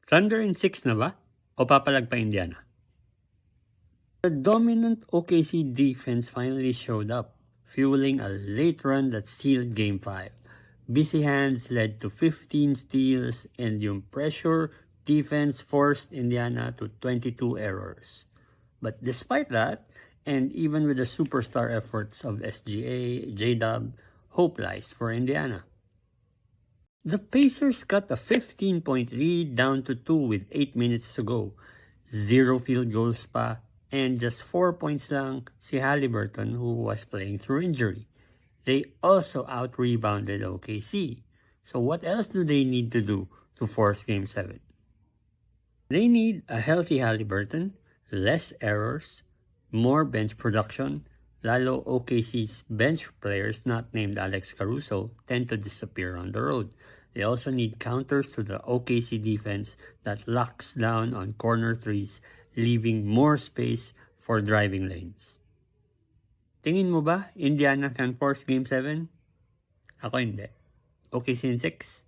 Thunder in 6 na ba? O papalag pa Indiana? The dominant OKC defense finally showed up, fueling a late run that sealed Game 5. Busy hands led to 15 steals and yung pressure defense forced Indiana to 22 errors. But despite that, and even with the superstar efforts of SGA, J-Dub, hope lies for Indiana. The Pacers cut a 15-point lead down to 2 with 8 minutes to go. 0 field goals pa, and just 4 points lang si Haliburton who was playing through injury. They also out-rebounded OKC. So what else do they need to do to force Game 7? They need a healthy Haliburton, less errors, more bench production. Lalo OKC's bench players not named Alex Caruso tend to disappear on the road. They also need counters to the OKC defense that locks down on corner threes, leaving more space for driving lanes. Tingin mo ba Indiana can force Game 7? Ako hindi. OKC in 6?